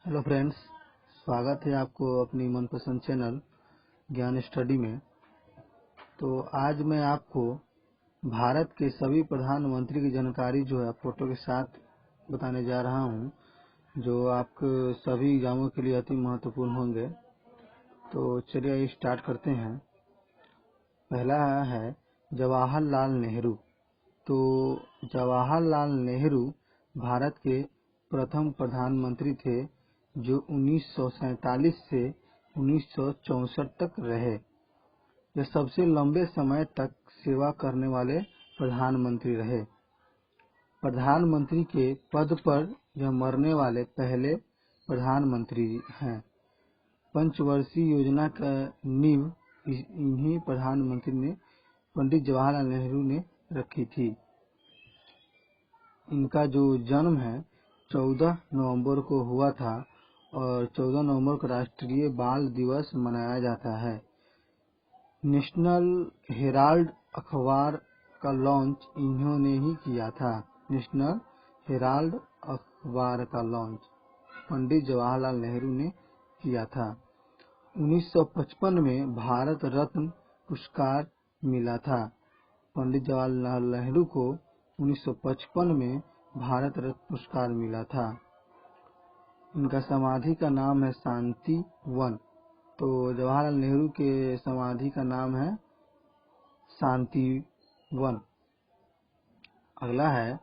Hello friends, स्वागत है आपको अपनी मनपसंद चैनल ज्ञान स्टडी में। तो आज मैं आपको भारत के सभी प्रधानमंत्री की जानकारी जो है फोटो के साथ बताने जा रहा हूं, जो आपके सभी एग्जामों के लिए अति महत्वपूर्ण होंगे। तो चलिए स्टार्ट करते हैं। पहला है जवाहरलाल नेहरू। तो जवाहरलाल नेहरू भारत के प्रथम प्रधानमंत्री थे, जो 1947 से 1964 तक रहे। यह सबसे लंबे समय तक सेवा करने वाले प्रधानमंत्री रहे। प्रधानमंत्री के पद पर यह मरने वाले पहले प्रधानमंत्री हैं। पंचवर्षीय योजना का नींव इन्हीं प्रधानमंत्री ने, पंडित जवाहरलाल नेहरू ने रखी थी। इनका जो जन्म है 14 नवंबर को हुआ था और 14 नवंबर को राष्ट्रीय बाल दिवस मनाया जाता है। नेशनल हेराल्ड अखबार का लॉन्च इन्होंने ही किया था। नेशनल हेराल्ड अखबार का लॉन्च पंडित जवाहरलाल नेहरू ने किया था। 1955 में भारत रत्न पुरस्कार मिला था। पंडित जवाहरलाल नेहरू को 1955 में भारत रत्न पुरस्कार मिला था। इनका समाधि का नाम है शांति वन। तो जवाहरलाल नेहरू के समाधि का नाम है शांति वन। अगला है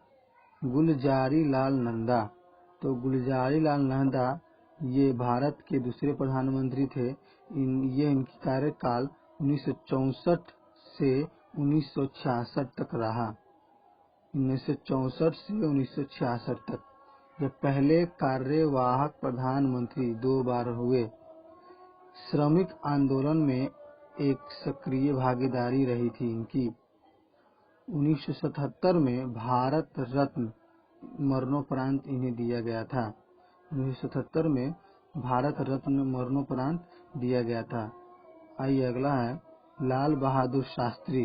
गुलजारी लाल नंदा। तो गुलजारी लाल नंदा ये भारत के दूसरे प्रधानमंत्री थे। ये इनकी कार्यकाल 1964 से 1966 तक रहा। 1964 से 1966 तक ये पहले कार्यवाहक प्रधानमंत्री 2 बार हुए। श्रमिक आंदोलन में एक सक्रिय भागीदारी रही थी इनकी। 1977 में भारत रत्न मरणोपरांत इन्हें दिया गया था। 1977 में भारत रत्न मरणोपरांत दिया गया था। आइए अगला है लाल बहादुर शास्त्री।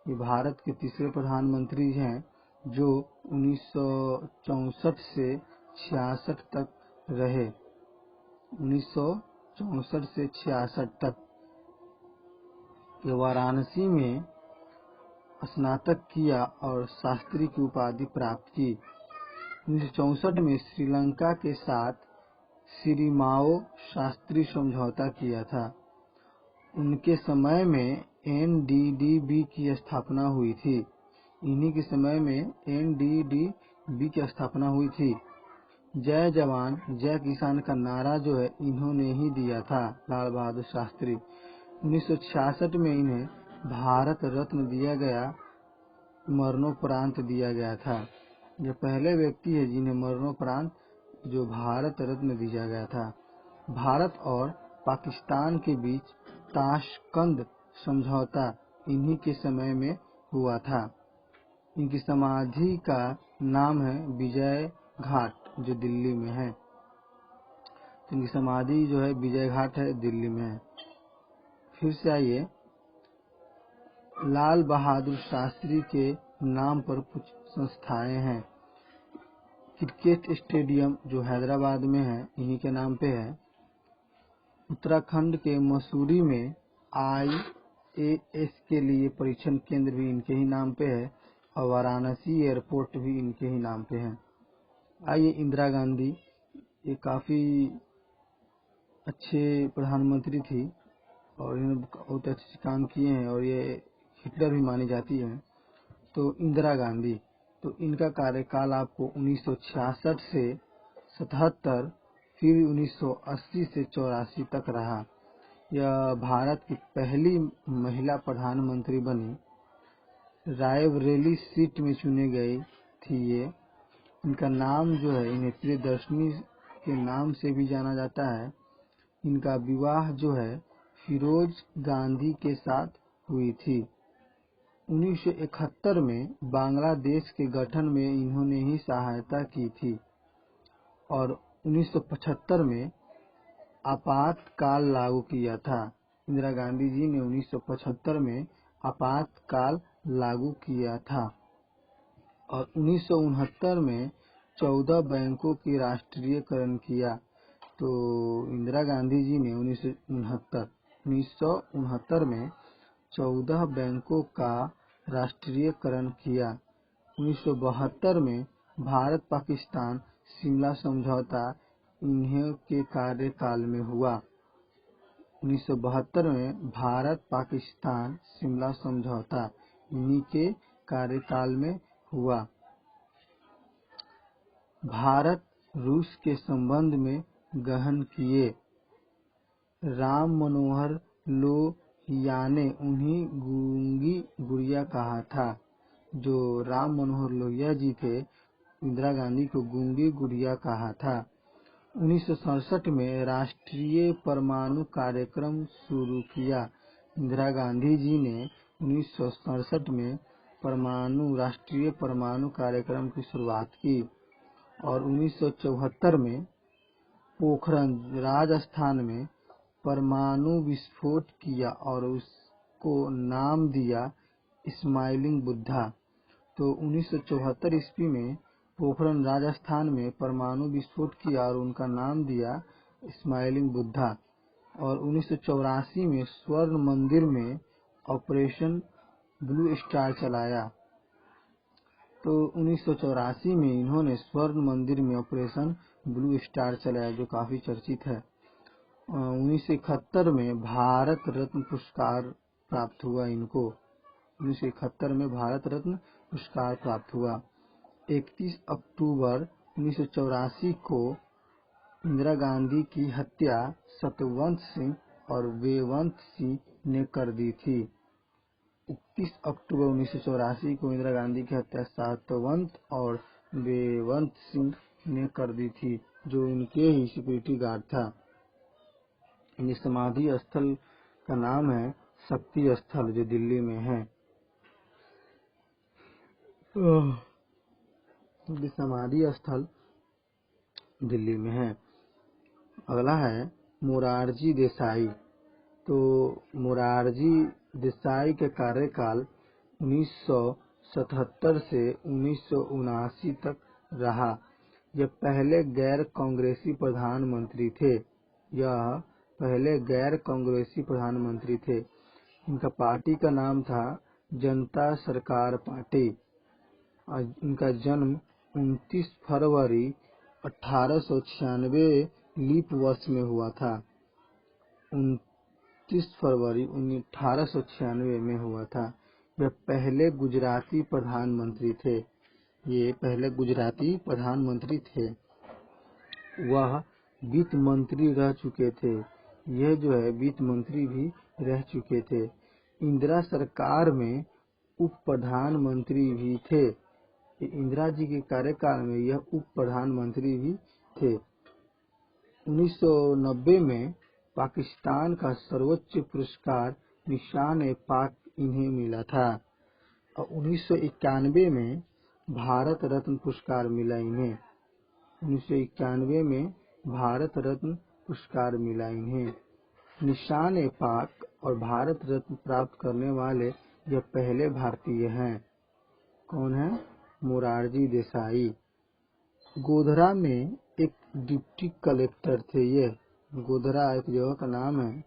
ये भारत के तीसरे प्रधानमंत्री हैं, जो 1964 से 66 तक रहे। 1964 से 66 तक ये वाराणसी में स्नातक किया और शास्त्री की उपाधि प्राप्त की। 1964 में श्रीलंका के साथ सिरिमाओ शास्त्री समझौता किया था। उनके समय में एनडीडीबी की स्थापना हुई थी। इन्हीं के समय में एनडीडीबी की स्थापना हुई थी। जय जवान जय किसान का नारा जो है इन्होंने ही दिया था, लाल बहादुर शास्त्री। 1966 में इन्हें भारत रत्न दिया गया, मरणोपरांत दिया गया था। यह पहले व्यक्ति है जिन्हें मरणोपरांत जो भारत रत्न दिया गया था। भारत और पाकिस्तान के बीच ताशकंद समझौता इन्हीं के समय में हुआ था। इनकी समाधि का नाम है विजय घाट, जो दिल्ली में है। तो इनकी समाधि जो है विजय घाट है, दिल्ली में है। फिर से आइए, लाल बहादुर शास्त्री के नाम पर कुछ संस्थाएं हैं। क्रिकेट स्टेडियम जो हैदराबाद में है, इन्हीं के नाम पे है। उत्तराखंड के मसूरी में IAS के लिए परीक्षण केंद्र भी इनके ही नाम पे है और वाराणसी एयरपोर्ट भी इनके ही नाम पे है। आइए इंदिरा गांधी, ये काफी अच्छे प्रधानमंत्री थी और इन्होंने बहुत अच्छे काम किए हैं और ये हिटलर भी मानी जाती है। तो इंदिरा गांधी, तो इनका कार्यकाल आपको 1966 से 77, फिर 1980 से 84 तक रहा। यह भारत की पहली महिला प्रधानमंत्री बनी। रायबरेली सीट में चुनी गई थी ये। इनका नाम जो है, इन्हें प्रियदर्शनी के नाम से भी जाना जाता है। इनका विवाह जो है फिरोज गांधी के साथ हुई थी। 1971 में बांग्लादेश के गठन में इन्होंने ही सहायता की थी और 1975 में आपातकाल लागू किया था। इंदिरा गांधी जी ने 1975 में आपातकाल लागू किया था और 1969 में 14 बैंकों की राष्ट्रीयकरण किया। तो इंदिरा गांधी जी ने 1969 में 14 बैंकों का राष्ट्रीयकरण किया। 1972 में भारत पाकिस्तान शिमला समझौता इन्हीं के कार्यकाल में हुआ। 1972 में भारत पाकिस्तान शिमला समझौता इन्हीं के कार्यकाल में हुआ। भारत रूस के संबंध में गहन किए। राम मनोहर लोहिया ने उन्हें गूंगी गुड़िया कहा था। जो राम मनोहर लोहिया जी थे, इंदिरा गांधी को गूंगी गुड़िया कहा था। 1967 में राष्ट्रीय परमाणु कार्यक्रम शुरू किया। इंदिरा गांधी जी ने 1967 में राष्ट्रीय परमाणु कार्यक्रम की शुरुआत की और 1974 में पोखरण राजस्थान में परमाणु विस्फोट किया और उसको नाम दिया स्माइलिंग बुद्धा। तो 1974 ईस्वी में पोखरण राजस्थान में परमाणु विस्फोट किया और उनका नाम दिया स्माइलिंग बुद्धा। और 1984 में स्वर्ण मंदिर में ऑपरेशन ब्लू स्टार चलाया। तो 1984 में इन्होंने स्वर्ण मंदिर में ऑपरेशन ब्लू स्टार चलाया, जो काफी चर्चित है। 1971 में भारत रत्न पुरस्कार प्राप्त हुआ इनको। 1971 में भारत रत्न पुरस्कार प्राप्त हुआ। 31 अक्टूबर 1984 को इंदिरा गांधी की हत्या सत्यवंत सिंह और वेवंत सिंह ने कर दी थी। 31 अक्टूबर 1984 को इंदिरा गांधी की हत्या सत्यवंत और वेवंत सिंह ने कर दी थी, जो इनके ही सिक्योरिटी गार्ड था। इनकी समाधि स्थल का नाम है शक्ति स्थल, जो दिल्ली में है। समाधि स्थल दिल्ली में है। अगला है मोरारजी देसाई। तो मोरारजी देसाई के कार्यकाल 1977 से 1979 तक रहा। यह पहले गैर कांग्रेसी प्रधानमंत्री थे। इनका पार्टी का नाम था जनता सरकार पार्टी। इनका जन्म 29 फरवरी 1896 लीप वर्ष में हुआ था। 29 फरवरी 1896 में हुआ था। यह पहले गुजराती प्रधानमंत्री थे। वह वित्त मंत्री रह चुके थे। यह जो है वित्त मंत्री भी रह चुके थे। इंदिरा सरकार में उप प्रधानमंत्री भी थे। इंदिरा जी के कार्यकाल में यह उप प्रधानमंत्री भी थे। 1990 में पाकिस्तान का सर्वोच्च पुरस्कार निशान-ए-पाक इन्हें मिला था और 1991 में भारत रत्न पुरस्कार मिला इन्हें। 1991 में भारत रत्न पुरस्कार मिला इन्हें। निशान-ए-पाक और भारत रत्न प्राप्त करने वाले यह पहले भारतीय हैं। कौन है? मोरारजी देसाई। गोधरा में एक डिप्टी कलेक्टर थे। ये गोधरा एक जगह का नाम है,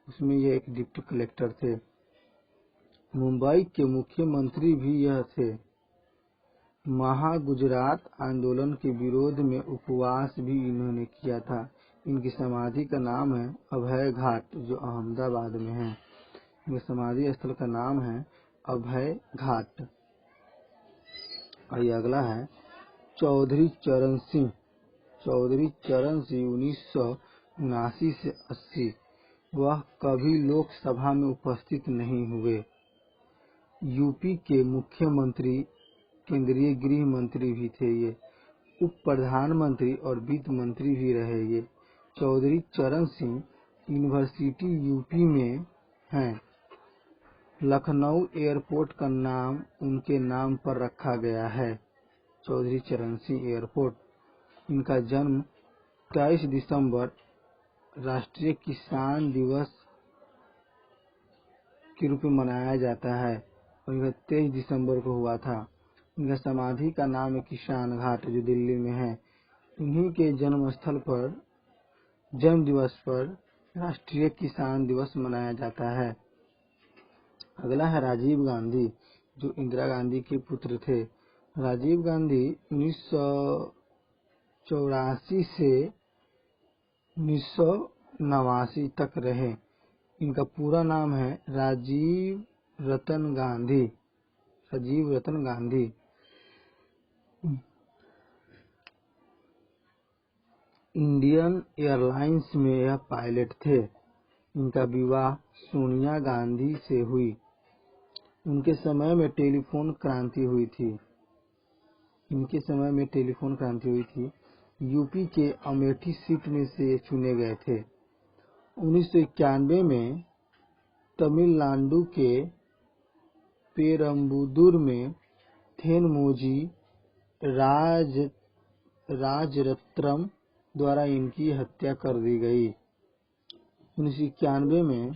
उसमें ये एक डिप्टी कलेक्टर थे। मुंबई के मुख्यमंत्री भी यह थे। महागुजरात आंदोलन के विरोध में उपवास भी इन्होंने किया था। इनकी समाधि का नाम है अभय घाट, जो अहमदाबाद में है। इनके समाधि स्थल का नाम है अभय घाट। और ये अगला है चौधरी चरण सिंह। चौधरी चरण सिंह 1979 से 80। वह कभी लोकसभा में उपस्थित नहीं हुए। यूपी के मुख्यमंत्री, केंद्रीय गृह मंत्री भी थे। ये उप प्रधानमंत्री और वित्त मंत्री भी रहे। ये चौधरी चरण सिंह यूनिवर्सिटी यूपी में है। लखनऊ एयरपोर्ट का नाम उनके नाम पर रखा गया है, चौधरी चरण सिंह एयरपोर्ट। इनका जन्म 23 दिसंबर राष्ट्रीय किसान दिवस के रूप में मनाया जाता है और यह 23 दिसंबर को हुआ था। इनका समाधि का नाम है किसान घाट, जो दिल्ली में है। इन्हीं के जन्म स्थल पर जन्म दिवस पर राष्ट्रीय किसान दिवस मनाया जाता है। अगला है राजीव गांधी, जो इंदिरा गांधी के पुत्र थे। राजीव गांधी 1984 से 1989 तक रहे। इनका पूरा नाम है राजीव रतन गांधी। राजीव रतन गांधी इंडियन एयरलाइंस में यह पायलट थे। इनका विवाह सोनिया गांधी से हुई। उनके समय में टेलीफोन क्रांति हुई थी। यूपी के अमेठी सीट में से चुने गए थे। 1991 में तमिलनाडु के पेरम्बुदूर में थेनमोजी राजरत्नम द्वारा इनकी हत्या कर दी गई। 1991 में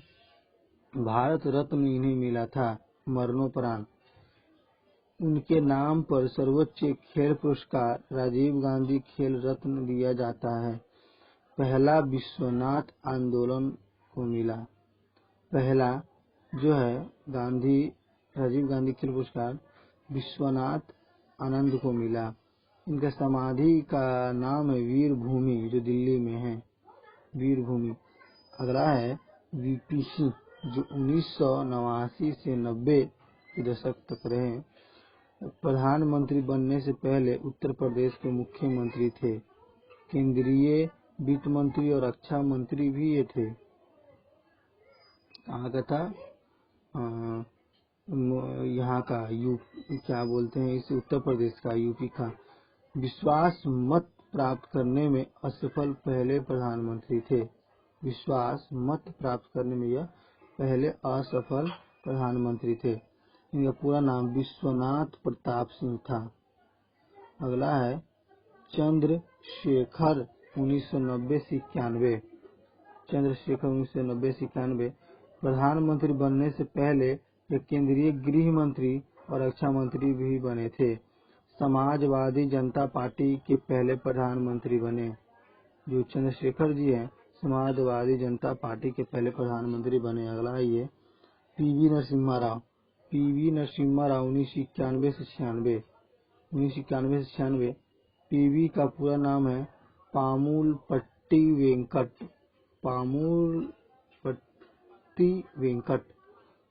भारत रत्न इन्हें मिला था मरणोपरांत। उनके नाम पर सर्वोच्च खेल पुरस्कार राजीव गांधी खेल रत्न दिया जाता है। पहला विश्वनाथ आंदोलन को मिला। पहला जो है राजीव गांधी खेल पुरस्कार विश्वनाथ आनंद को मिला। इनका समाधि का नाम है वीर भूमि, जो दिल्ली में है, वीर भूमि। अगला है वीपी सिंह, जो 1989 से 90 के दशक तक रहे। प्रधानमंत्री बनने से पहले उत्तर प्रदेश के मुख्यमंत्री थे। केंद्रीय वित्त मंत्री और रक्षा मंत्री भी ये थे। कहाँ का था? यहाँ का क्या बोलते हैं इसे, उत्तर प्रदेश का, यूपी का। विश्वास मत प्राप्त करने में असफल पहले प्रधानमंत्री थे। विश्वास मत प्राप्त करने में यह पहले असफल प्रधानमंत्री थे। इनका पूरा नाम विश्वनाथ प्रताप सिंह था। अगला है चंद्रशेखर 1990 से 91। चंद्रशेखर 1990 से 91 प्रधानमंत्री बनने से पहले ये केंद्रीय गृह मंत्री और रक्षा मंत्री भी बने थे। समाजवादी जनता पार्टी के पहले प्रधानमंत्री बने। जो चंद्रशेखर जी हैं, समाजवादी जनता पार्टी के पहले प्रधानमंत्री बने। अगला है ये पीवी नरसिम्हा राव। 1991 से 96। पीवी का पूरा नाम है पामुलपट्टी वेंकट।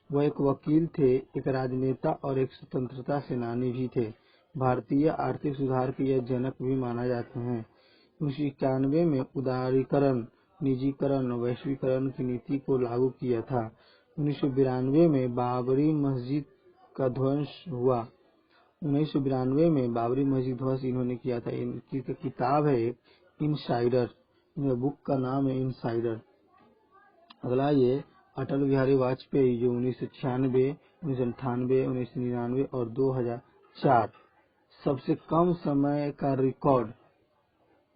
वह एक वकील थे, एक राजनेता और एक स्वतंत्रता सेनानी भी थे। भारतीय आर्थिक सुधार के यह जनक भी माना जाते हैं। 1991 में उदारीकरण, निजीकरण, वैश्वीकरण की नीति को लागू किया था। 1992 में बाबरी मस्जिद का ध्वंस हुआ। 1992 में बाबरी मस्जिद ध्वंस इन्होंने किया था। इनकी किताब है एक इनसाइडर। बुक का नाम है इनसाइडर। अगला ये अटल बिहारी वाजपेयी, जो 1996, 1998, 1999 और 2004 सबसे कम समय का रिकॉर्ड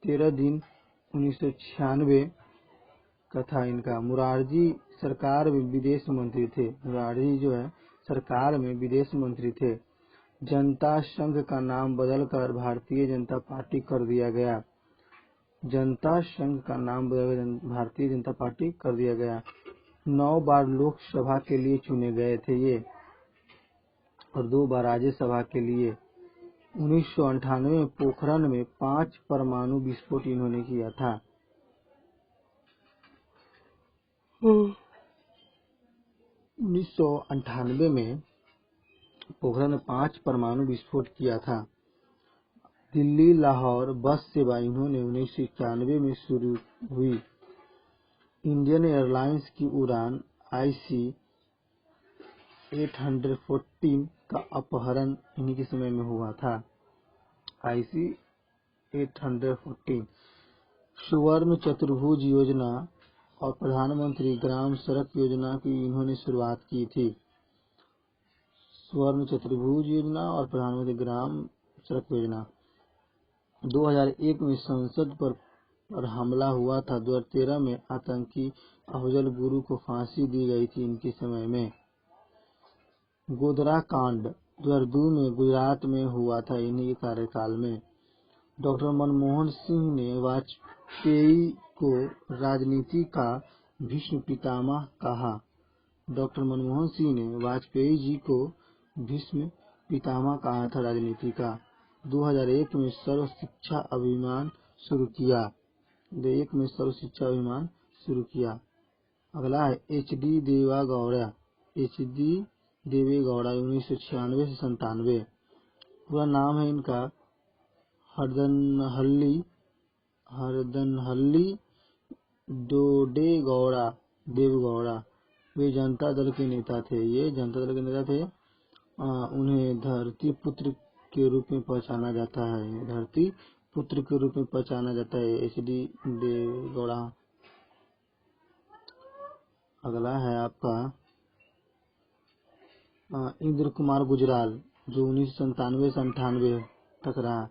13 दिन 1996 का था इनका। मुरारजी सरकार में विदेश मंत्री थे। मुरारजी जो है सरकार में विदेश मंत्री थे। जनता संघ का नाम बदलकर भारतीय जनता पार्टी कर दिया गया। जनता संघ का नाम बदलकर भारतीय जनता पार्टी कर दिया गया। 9 बार लोकसभा के लिए चुने गए थे ये, और 2 बार राज्यसभा के लिए। 1998 में पोखरण में 5 परमाणु विस्फोट इन्होंने किया था। 1998 में पोखरण में 5 परमाणु विस्फोट किया था। दिल्ली लाहौर बस सेवा इन्होंने 1991 में शुरू हुई। इंडियन एयरलाइंस की उड़ान IC 814 का अपहरण इन्हीं के समय में हुआ था। IC 814 सुवर्ण चतुर्भुज योजना और प्रधानमंत्री ग्राम सड़क योजना की इन्होंने शुरुआत की थी। स्वर्ण चतुर्भुज योजना और प्रधानमंत्री ग्राम सड़क योजना। 2001 में संसद पर हमला हुआ था। 2013 में आतंकी अफजल गुरु को फांसी दी गई थी इनके समय में। गोधरा कांड 2002 में गुजरात में हुआ था इन्हीं के कार्यकाल में। डॉक्टर मनमोहन सिंह ने वाजपेयी को राजनीति का भीष्म पितामह कहा। डॉक्टर मनमोहन सिंह ने वाजपेयी जी को भीष्म पितामह कहा था राजनीति का। 2001 में सर्व शिक्षा अभियान शुरू किया। अगला है HD देवेगौड़ा। HD देवेगौड़ा 1996 से 97। पूरा नाम है इनका हरदनहल्ली देवेगौड़ा। वे जनता दल के नेता थे। उन्हें धरती पुत्र के रूप में पहचाना जाता है। HD देवेगौड़ा। अगला है आपका इंद्र कुमार गुजराल, जो 1997 से 98 तक रहा।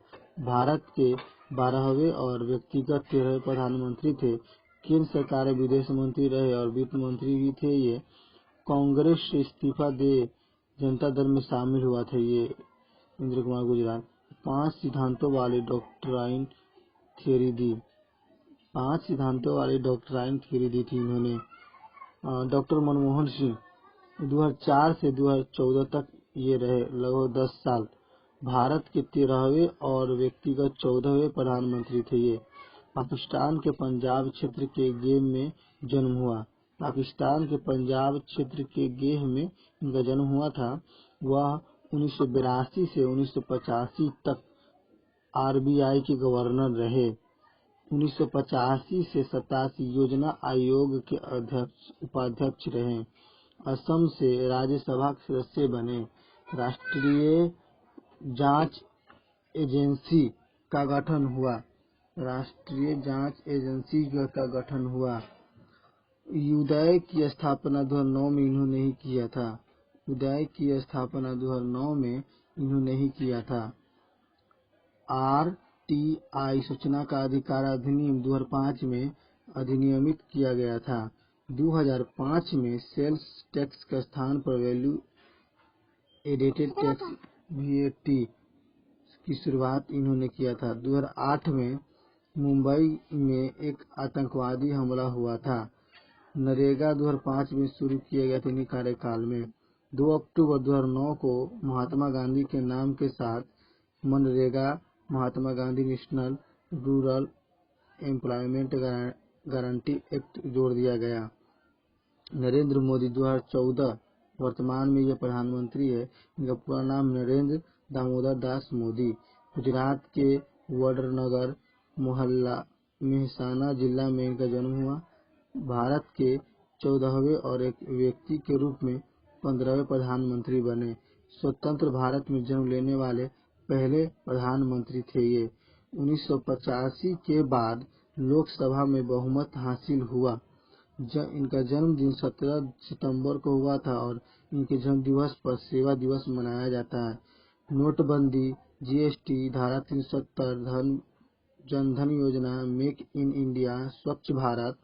भारत के 12वें और व्यक्तिगत 13वें प्रधानमंत्री थे। केंद्र सरकार में विदेश मंत्री रहे और वित्त मंत्री भी थे। ये कांग्रेस से इस्तीफा दे जनता दल में शामिल हुआ था। ये इंद्र कुमार गुजराल 5 सिद्धांतों वाली डॉक्ट्राइन थ्योरी दी थी इन्होंने। डॉक्टर मनमोहन सिंह 2004 से 2014 तक ये रहे, लगभग 10 साल। भारत के 13वें और व्यक्तिगत 14वें प्रधानमंत्री थे। ये पाकिस्तान के पंजाब क्षेत्र के गेह में जन्म हुआ था। वह 1982 से 1985 तक RBI के गवर्नर रहे। 1985 से 87 योजना आयोग के उपाध्यक्ष रहे। असम से राज्यसभा के सदस्य बने। राष्ट्रीय जांच एजेंसी का गठन हुआ। उदय की स्थापना 2009 में इन्होंने ही किया था। RTI सूचना का अधिकार अधिनियम 2005 में अधिनियमित किया गया था। 2005 में सेल्स टैक्स के स्थान पर वैल्यू एडेड टैक्स VAT की शुरुआत इन्होंने किया था। 2008 में मुंबई में एक आतंकवादी हमला हुआ था। नरेगा 2005 में शुरू किया गया था इन्हीं कार्यकाल में। 2 अक्टूबर 2009 को महात्मा गांधी के नाम के साथ MNREGA Mahatma Gandhi National Rural Employment Guarantee Act जोड़ दिया गया। नरेंद्र मोदी 2014 वर्तमान में ये प्रधानमंत्री है। इनका पूरा नाम नरेंद्र दामोदर दास मोदी। गुजरात के वडनगर मोहल्ला मेहसाना जिला में इनका जन्म हुआ। भारत के 14वें और एक व्यक्ति के रूप में 15वें प्रधानमंत्री बने। स्वतंत्र भारत में जन्म लेने वाले पहले प्रधानमंत्री थे ये। 1985 के बाद लोकसभा में बहुमत हासिल हुआ। इनका जन्मदिन 17 सितंबर को हुआ था और इनके जन्म दिवस पर सेवा दिवस मनाया जाता है। नोटबंदी, GST, धारा 370, जनधन योजना, मेक इन इंडिया, स्वच्छ भारत,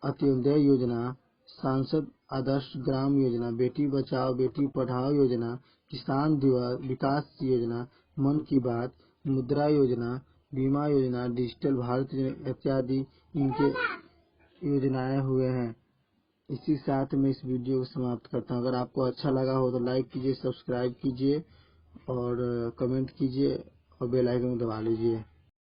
अंत्योदय योजना, सांसद आदर्श ग्राम योजना, बेटी बचाओ बेटी पढ़ाओ योजना, किसान विकास योजना, मन की बात, मुद्रा योजना, बीमा योजना, डिजिटल भारत योजना इत्यादि इनके योजनाएं हुए हैं। इसी साथ में इस वीडियो को समाप्त करता हूँ। अगर आपको अच्छा लगा हो तो लाइक कीजिए, सब्सक्राइब कीजिए और कमेंट कीजिए और बेल आइकन दबा लीजिए।